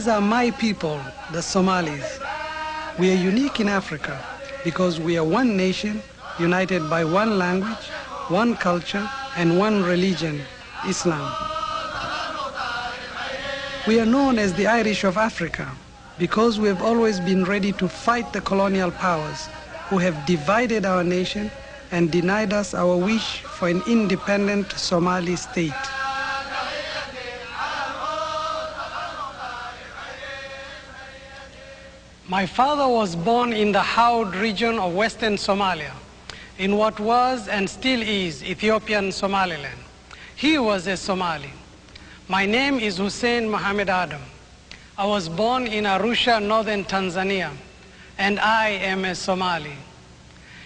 These are my people, the Somalis. We are unique in Africa because we are one nation, united by one language, one culture, and one religion, Islam. We are known as the Irish of Africa because we have always been ready to fight the colonial powers who have divided our nation and denied us our wish for an independent Somali state. My father was born in the Haud region of western Somalia, in what was and still is Ethiopian Somaliland. He was a Somali. My name is Hussein Mohammed Adam. I was born in Arusha, northern Tanzania, and I am a Somali.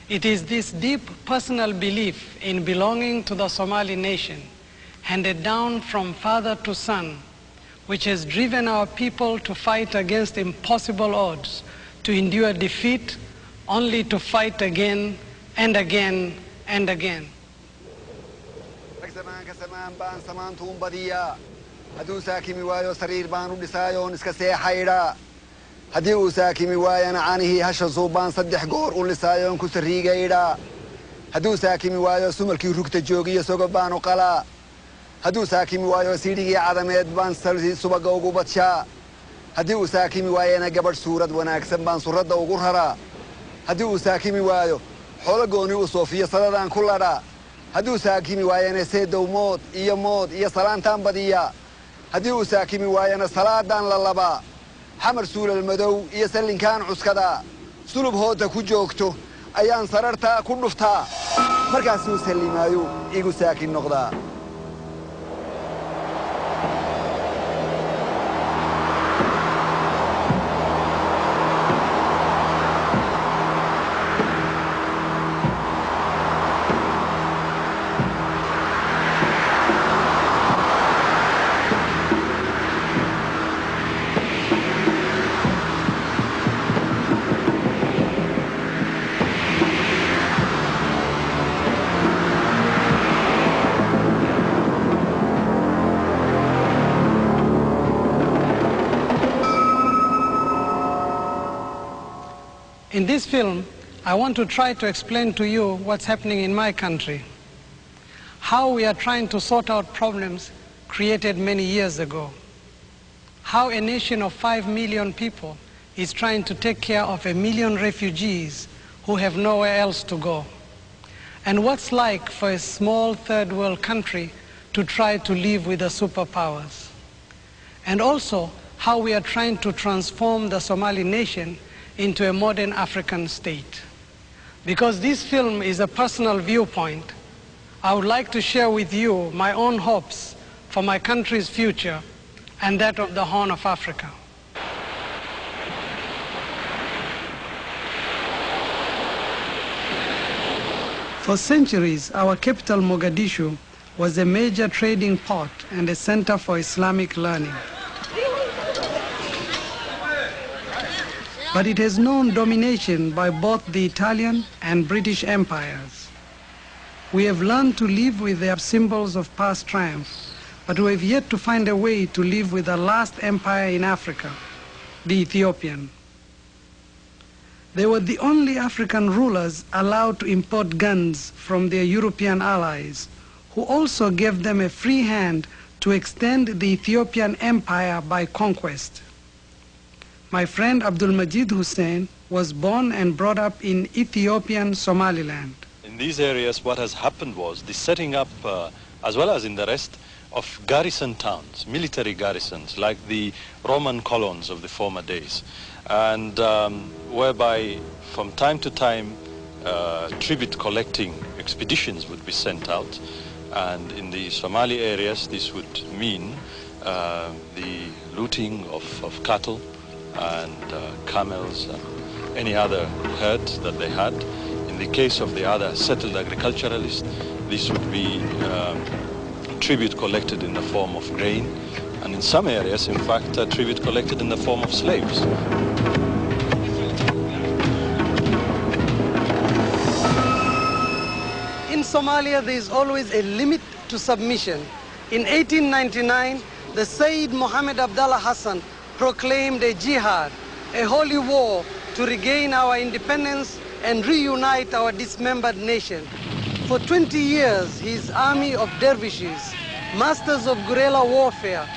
It is this deep personal belief in belonging to the Somali nation, handed down from father to son, which has driven our people to fight against impossible odds, to endure defeat, only to fight again and again and again. hadduu saakimi waayo siidhigii cadameed baan subaga ugu badshaa haddii uu saakimi waayana gabadh suurad wanaagsan baan surradda ugu raraa haddii uu saakimi waayo xoolo gooni u soofiyo sadadaan ku ladhaa hadduu saakimi waayana seedow mood iyo salaantaan badiyaa haddii uu saakimi waayana salaadaan la labaa xamar suulal madow iyo sallinkaan cuskadaa sulub hoodda ku joogto ayaan sarartaa ku dhuftaa markaasuu sallimaayo igu saakin noqdaa. In this film, I want to try to explain to you what's happening in my country, how we are trying to sort out problems created many years ago, how a nation of 5 million people is trying to take care of 1 million refugees who have nowhere else to go, and what's like for a small third world country to try to live with the superpowers, and also how we are trying to transform the Somali nation into a modern African state. Because this film is a personal viewpoint, I would like to share with you my own hopes for my country's future and that of the Horn of Africa. For centuries, our capital, Mogadishu, was a major trading port and a center for Islamic learning. But it has known domination by both the Italian and British empires. We have learned to live with their symbols of past triumph, but we have yet to find a way to live with the last empire in Africa, the Ethiopian. They were the only African rulers allowed to import guns from their European allies, who also gave them a free hand to extend the Ethiopian empire by conquest. My friend Abdul Majid Hussein was born and brought up in Ethiopian Somaliland. In these areas, what has happened was the setting up, as well as in the rest, of garrison towns, military garrisons, like the Roman colons of the former days, and whereby from time to time tribute collecting expeditions would be sent out. And in the Somali areas, this would mean the looting of cattle and camels and any other herds that they had. In the case of the other settled agriculturalists, this would be tribute collected in the form of grain, and in some areas, in fact, tribute collected in the form of slaves. In Somalia, there is always a limit to submission. In 1899, the Sayyid Mohammed Abdallah Hassan proclaimed a jihad, a holy war to regain our independence and reunite our dismembered nation. For 20 years, his army of dervishes, masters of guerrilla warfare,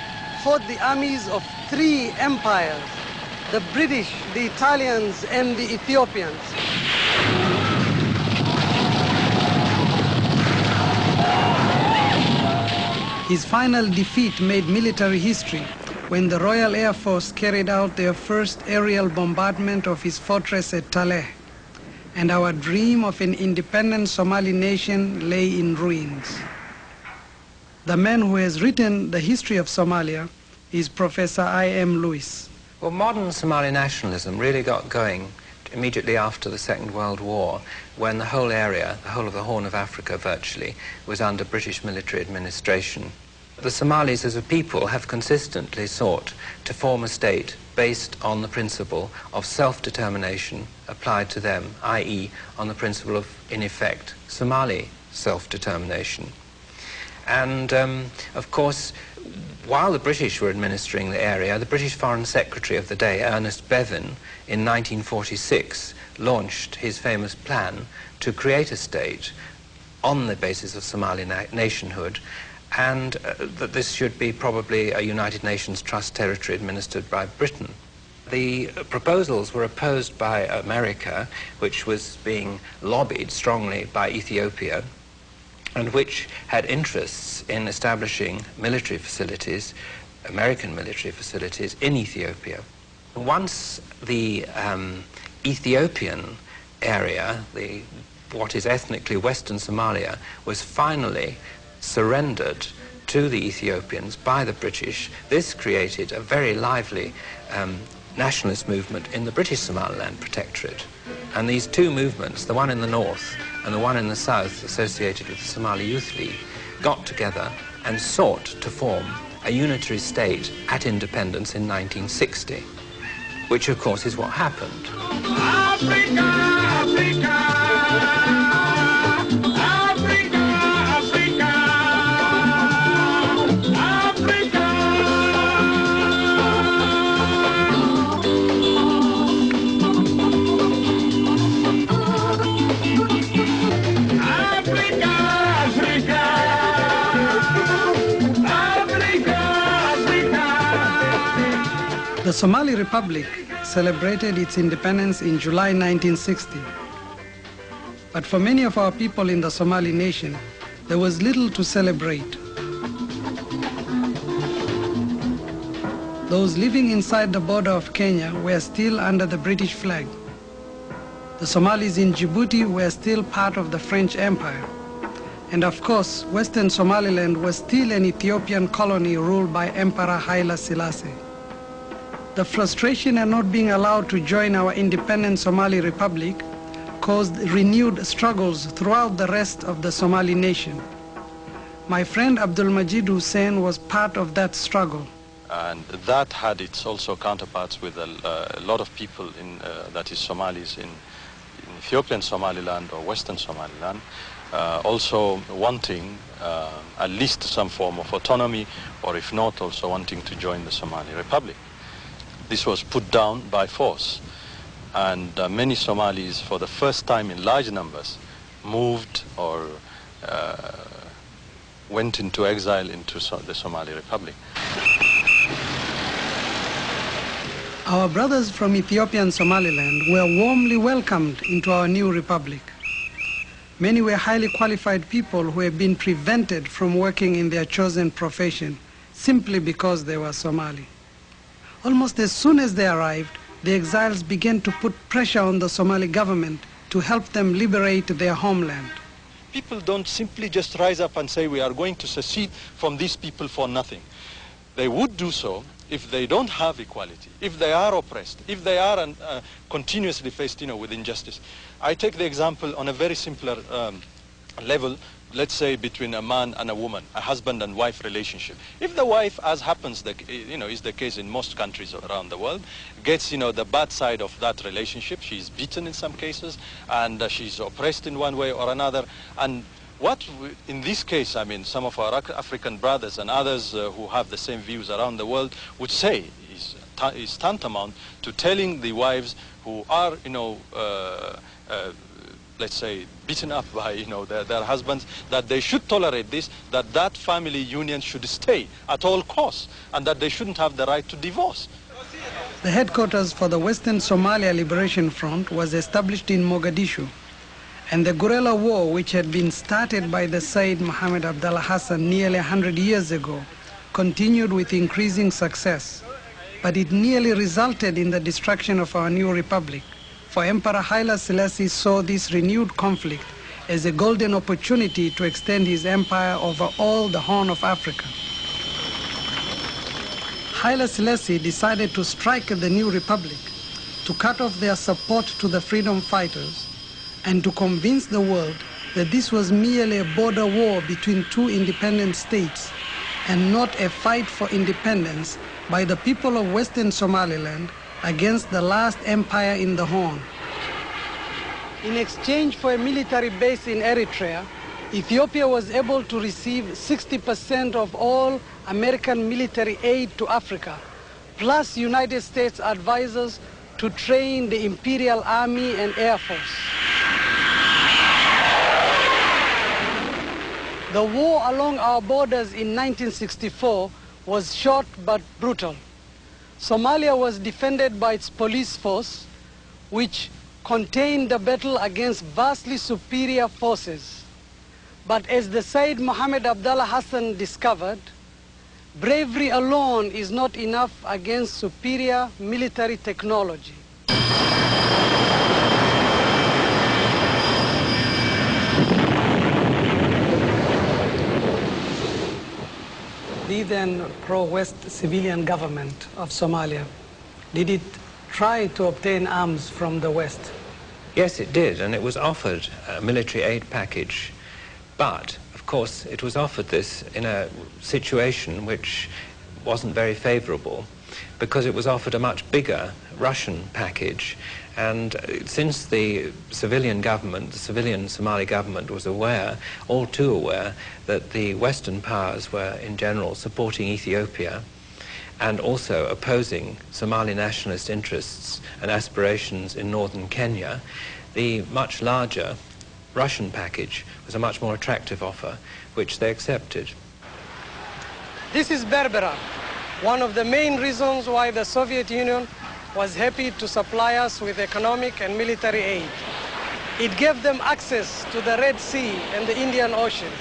fought the armies of 3 empires, the British, the Italians, and the Ethiopians. His final defeat made military history when the Royal Air Force carried out their first aerial bombardment of his fortress at Taleh, and our dream of an independent Somali nation lay in ruins. The man who has written the history of Somalia is Professor I.M. Lewis. Well, modern Somali nationalism really got going immediately after the Second World War, when the whole area, the whole of the Horn of Africa virtually, was under British military administration. The Somalis as a people have consistently sought to form a state based on the principle of self-determination applied to them, i.e. on the principle of, in effect, Somali self-determination. And, of course, while the British were administering the area, the British Foreign Secretary of the day, Ernest Bevin, in 1946, launched his famous plan to create a state on the basis of Somali nationhood, and that this should be probably a United Nations Trust territory administered by Britain. The proposals were opposed by America, which was being lobbied strongly by Ethiopia, and which had interests in establishing military facilities, American military facilities, in Ethiopia. Once the Ethiopian area, what is ethnically Western Somalia, was finally surrendered to the Ethiopians by the British, this created a very lively nationalist movement in the British Somaliland Protectorate. And these two movements, the one in the north and the one in the south, associated with the Somali Youth League, got together and sought to form a unitary state at independence in 1960, which of course is what happened. Africa, Africa, Africa, Africa, The Somali Republic celebrated its independence in July 1960. But for many of our people in the Somali nation, there was little to celebrate. Those living inside the border of Kenya were still under the British flag. The Somalis in Djibouti were still part of the French Empire. And of course, Western Somaliland was still an Ethiopian colony ruled by Emperor Haile Selassie. The frustration at not being allowed to join our independent Somali Republic caused renewed struggles throughout the rest of the Somali nation. My friend Abdul Majid Hussein was part of that struggle. And that had its also counterparts with a lot of people that is Somalis in Ethiopian Somaliland or Western Somaliland, also wanting at least some form of autonomy, or if not, also wanting to join the Somali Republic. This was put down by force, and many Somalis, for the first time in large numbers, moved or went into exile into the Somali Republic. Our brothers from Ethiopian Somaliland were warmly welcomed into our new republic. Many were highly qualified people who had been prevented from working in their chosen profession simply because they were Somali. Almost as soon as they arrived, the exiles began to put pressure on the Somali government to help them liberate their homeland. People don't simply just rise up and say we are going to secede from these people for nothing. They would do so if they don't have equality, if they are oppressed, if they are continuously faced with injustice. I take the example on a very simpler level, let's say between a man and a woman, a husband and wife relationship. If the wife, as happens, is the case in most countries around the world, gets, the bad side of that relationship, she's beaten in some cases, and she's oppressed in one way or another. And in this case, some of our African brothers and others who have the same views around the world would say is, is tantamount to telling the wives who are, let's say, beaten up by, their husbands, that they should tolerate this, that family union should stay at all costs, and that they shouldn't have the right to divorce. The headquarters for the Western Somalia Liberation Front was established in Mogadishu, and the guerrilla war, which had been started by the Said Mohammed Abdallah Hassan nearly 100 years ago, continued with increasing success. But it nearly resulted in the destruction of our new republic, for Emperor Haile Selassie saw this renewed conflict as a golden opportunity to extend his empire over all the Horn of Africa. Haile Selassie decided to strike at the new republic, to cut off their support to the freedom fighters, and to convince the world that this was merely a border war between two independent states and not a fight for independence by the people of Western Somaliland against the last empire in the Horn. In exchange for a military base in Eritrea, Ethiopia was able to receive 60% of all American military aid to Africa, plus United States advisors to train the Imperial Army and Air Force. The war along our borders in 1964 was short but brutal. Somalia was defended by its police force, which contained the battle against vastly superior forces. But as the Said Mohammed Abdallah Hassan discovered, bravery alone is not enough against superior military technology. The then pro-West civilian government of Somalia, did it try to obtain arms from the West? Yes, it did, and it was offered a military aid package. But, of course, it was offered this in a situation which wasn't very favorable, because it was offered a much bigger Russian package. And since the civilian government, the civilian Somali government, was aware, all too aware, that the Western powers were in general supporting Ethiopia and also opposing Somali nationalist interests and aspirations in northern Kenya, the much larger Russian package was a much more attractive offer, which they accepted. This is Berbera, one of the main reasons why the Soviet Union was happy to supply us with economic and military aid. It gave them access to the Red Sea and the Indian Ocean,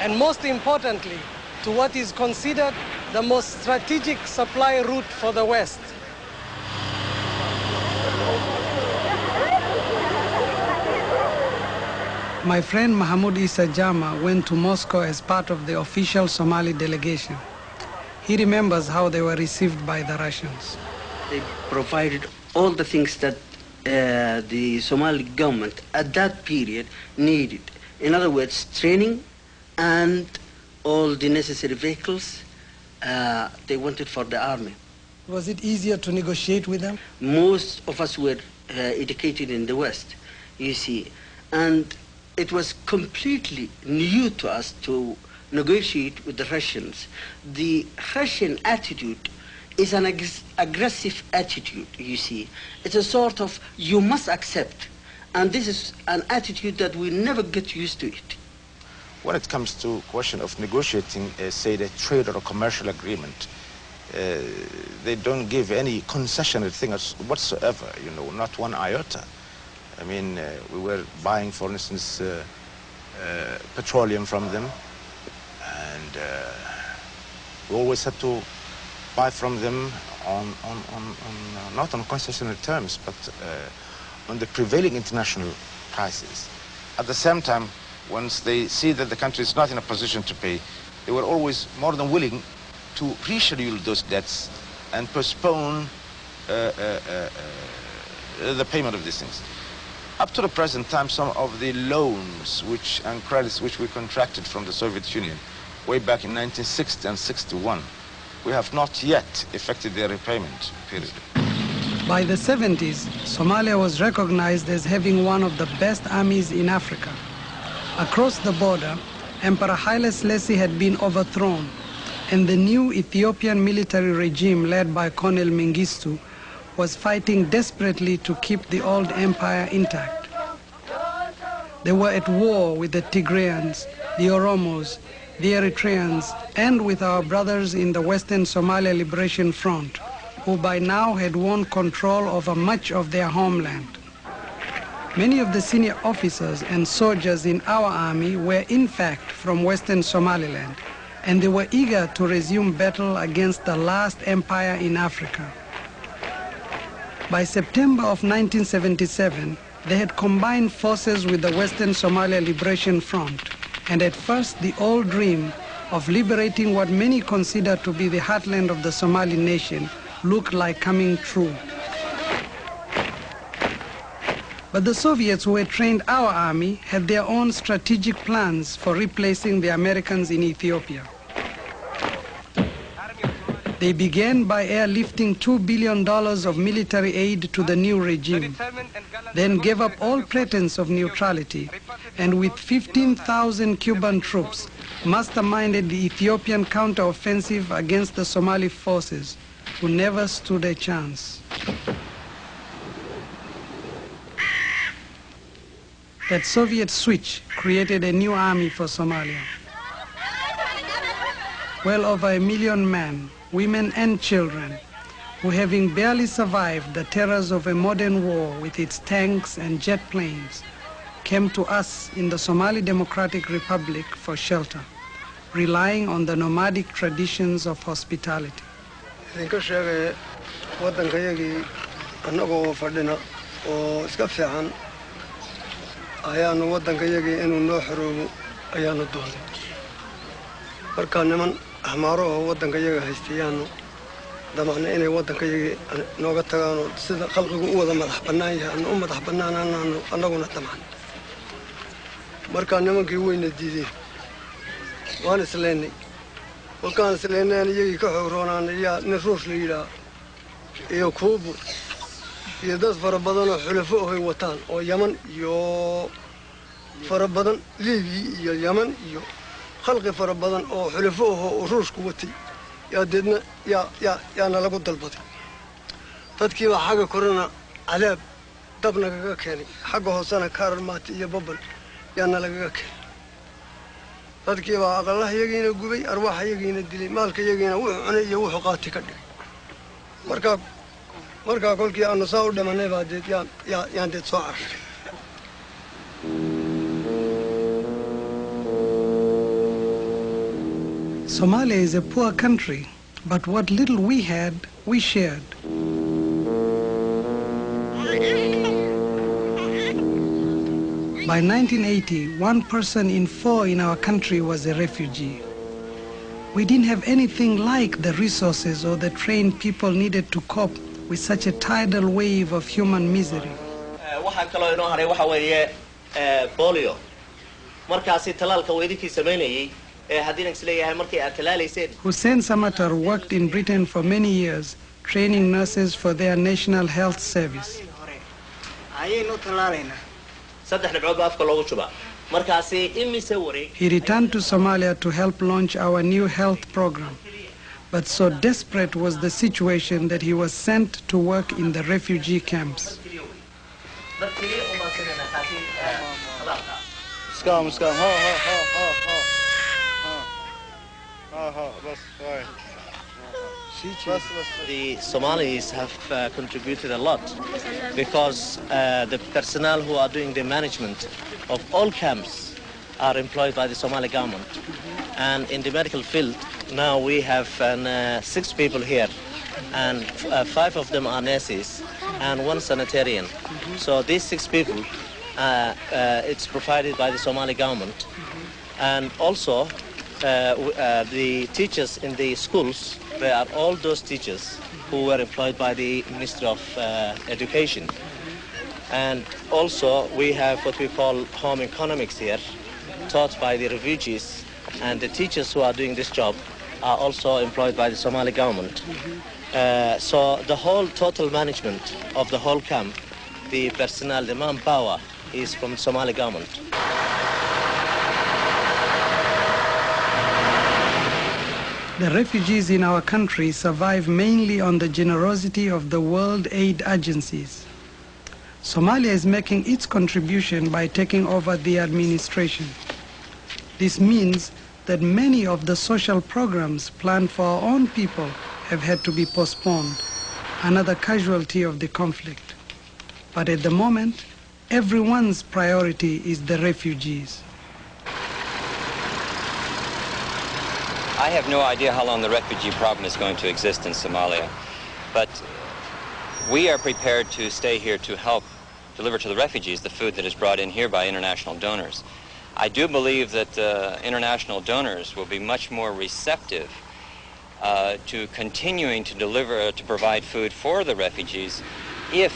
and most importantly, to what is considered the most strategic supply route for the West. My friend Mahmoud Issa Jama went to Moscow as part of the official Somali delegation. He remembers how they were received by the Russians. They provided all the things that the Somali government at that period needed. In other words, training and all the necessary vehicles they wanted for the army. Was it easier to negotiate with them? Most of us were educated in the West, you see, and it was completely new to us to negotiate with the Russians. The Russian attitude is an aggressive attitude, you see. It's a sort of, you must accept. And this is an attitude that we never get used to it. When it comes to question of negotiating, say, a trade or a commercial agreement, they don't give any concessionary thing whatsoever, not one iota. I mean, we were buying, for instance, petroleum from them, and we always had to buy from them not on concessionary terms, but on the prevailing international prices. At the same time, once they see that the country is not in a position to pay, they were always more than willing to reschedule those debts and postpone the payment of these things. Up to the present time, some of the loans and credits which we contracted from the Soviet Union way back in 1960 and 61, we have not yet effected their repayment period. By the 70s, Somalia was recognized as having one of the best armies in Africa. Across the border, Emperor Haile Selassie had been overthrown, and the new Ethiopian military regime led by Colonel Mengistu was fighting desperately to keep the old empire intact. They were at war with the Tigrayans, the Oromos, the Eritreans, and with our brothers in the Western Somalia Liberation Front, who by now had won control over much of their homeland. Many of the senior officers and soldiers in our army were in fact from Western Somaliland, and they were eager to resume battle against the last empire in Africa. By September of 1977, they had combined forces with the Western Somalia Liberation Front, and at first the old dream of liberating what many consider to be the heartland of the Somali nation looked like coming true. But the Soviets who had trained our army had their own strategic plans for replacing the Americans in Ethiopia. They began by airlifting $2 billion of military aid to the new regime, then gave up all pretense of neutrality, and with 15,000 Cuban troops, masterminded the Ethiopian counteroffensive against the Somali forces, who never stood a chance. That Soviet switch created a new army for Somalia. Well over 1 million men, women and children, who having barely survived the terrors of a modern war with its tanks and jet planes, came to us in the Somali Democratic Republic for shelter, relying on the nomadic traditions of hospitality. أحماره ودن كيجا هستيانو دمعنا إني ودن كيجا نوقت تجانو سيد خلقه قوة مدح بنايا أن مدح بنانا أنا قلنا دمعنا مركان نمن كيوين الديدي وأنا سليني وكان سليني أنا يجي كحورونا أنا يا نروش ليلا يكوبو يدرس فربضنا حلفوه وطن أو يمن يو فربضن ليبي يا يمن يو خلق فربضن أو حلفوه وروش قوتي يا ددنا يا نلقو دلبتي تدكي حاجة كورونا عذاب دبنا كاني حاجة سنة كارل ماتي يا ببل يا نلقو كاني تدكي الله يجينا جوبي أرواح يجينا دلي مالك يجينا وأنا يوح قاتي كده مركا كل كي أنا صار دمنا بعد يا دت صار Somalia is a poor country, but what little we had, we shared. By 1980, 1 person in 4 in our country was a refugee. We didn't have anything like the resources or the trained people needed to cope with such a tidal wave of human misery. Hussein Samatar worked in Britain for many years, training nurses for their National Health Service. He returned to Somalia to help launch our new health program. But so desperate was the situation that he was sent to work in the refugee camps. The Somalis have contributed a lot because the personnel who are doing the management of all camps are employed by the Somali government. And in the medical field, now we have 6 people here, and 5 of them are nurses and 1 sanitarian. So these 6 people, it's provided by the Somali government. And also, the teachers in the schools, they are all those teachers who were employed by the Ministry of Education. And also, we have what we call home economics here, taught by the refugees. And the teachers who are doing this job are also employed by the Somali government. So the whole total management of the whole camp, the personnel, the manpower, is from the Somali government. The refugees in our country survive mainly on the generosity of the world aid agencies. Somalia is making its contribution by taking over the administration. This means that many of the social programs planned for our own people have had to be postponed, another casualty of the conflict. But at the moment, everyone's priority is the refugees. I have no idea how long the refugee problem is going to exist in Somalia, but we are prepared to stay here to help deliver to the refugees the food that is brought in here by international donors. I do believe that international donors will be much more receptive to continuing to provide food for the refugees if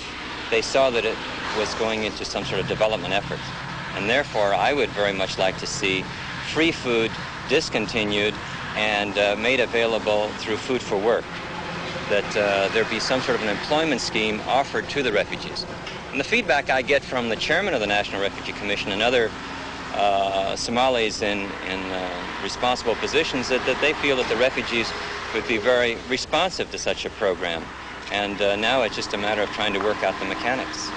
they saw that it was going into some sort of development effort. And therefore, I would very much like to see free food discontinued and made available through Food for Work, that there be some sort of an employment scheme offered to the refugees. And the feedback I get from the chairman of the National Refugee Commission and other Somalis in responsible positions that they feel that the refugees would be very responsive to such a program. And now it's just a matter of trying to work out the mechanics.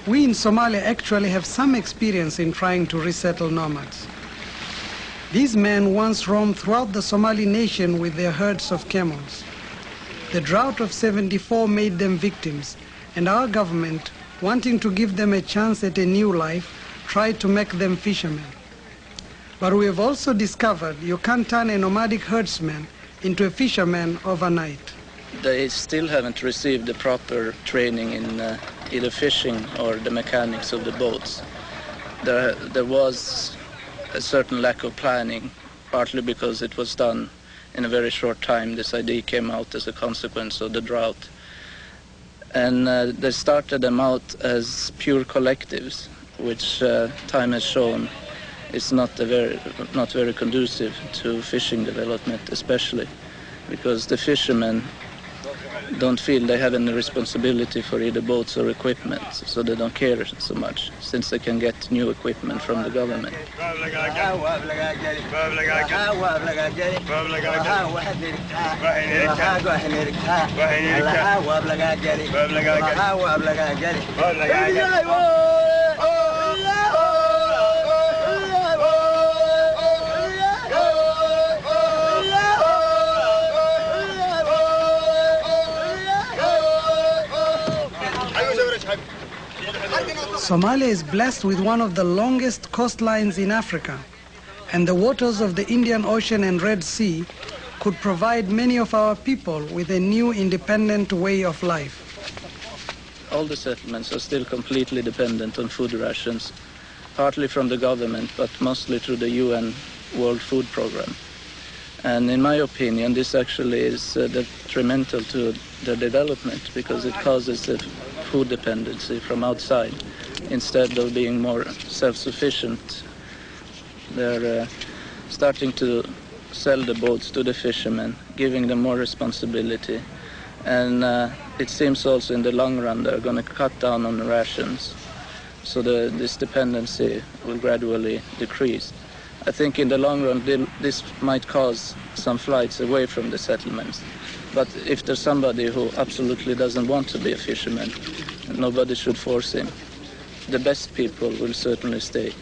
We in Somalia actually have some experience in trying to resettle nomads. These men once roamed throughout the Somali nation with their herds of camels. The drought of '74 made them victims, and our government, wanting to give them a chance at a new life, tried to make them fishermen. But we have also discovered you can't turn a nomadic herdsman into a fisherman overnight. They still haven't received the proper training in either fishing or the mechanics of the boats. There was a certain lack of planning, partly because it was done in a very short time. This idea came out as a consequence of the drought. And they started them out as pure collectives, which time has shown is not very conducive to fishing development, especially because the fishermen don't feel they have any responsibility for either boats or equipment, so they don't care so much, since they can get new equipment from the government. Somalia is blessed with one of the longest coastlines in Africa, and the waters of the Indian Ocean and Red Sea could provide many of our people with a new independent way of life. All the settlements are still completely dependent on food rations, partly from the government, but mostly through the UN World Food Program. And in my opinion, this actually is detrimental to their development, because it causes a food dependency from outside instead of being more self-sufficient. They're starting to sell the boats to the fishermen, giving them more responsibility. And it seems also in the long run they're going to cut down on the rations, so this dependency will gradually decrease. I think in the long run this might cause some flights away from the settlements. But if there's somebody who absolutely doesn't want to be a fisherman, nobody should force him. The best people will certainly stay.